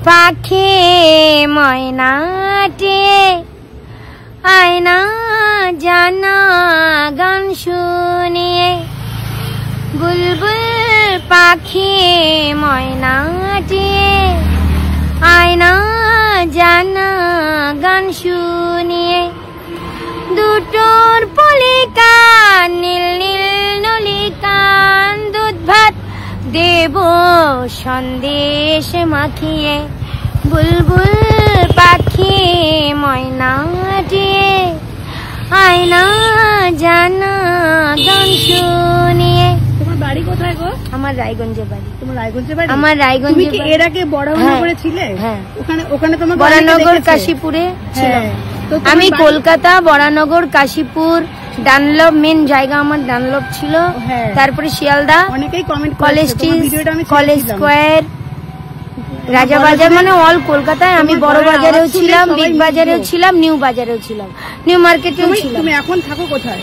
পাখি ময়নাটি আয়না জানা গান শুনিয়ে বুলবুল পাখি ময়নাটি আয়না জানা গান শুনিয়ে দুটোর পলিকান নীল নীল নলিকান দুধ ভাত দেব সন্দেশ মাখিয়ে বুলবুল পাখি ময়নাটি আয়না জানা গান শুনিয়ে। তোমার বাড়ি কোথায় গো? আমার রায়গঞ্জে বাড়ি। তোমার রায়গঞ্জে বাড়ি? আমার রায়গঞ্জে। তুমি কি এর আগে বরানগরে ছিলে? হ্যাঁ। ওখানে তোমার বরানগর কাশীপুরে ছিলাম। আমি কলকাতা, বরানগর, কাশীপুর, ডানলপ মেন জায়গা আমার ডানলপ ছিল। তারপরে শিয়ালদা, অনেকেই comment college street, college square, Rajabazar, মানে অল কলকাতায়। আমি বড় বাজারেও ছিলাম, বিগ বাজারেও ছিলাম, নিউ বাজারেও ছিলাম, নিউ মার্কেটেও ছিলাম। তুমি এখন থাকো কোথায়?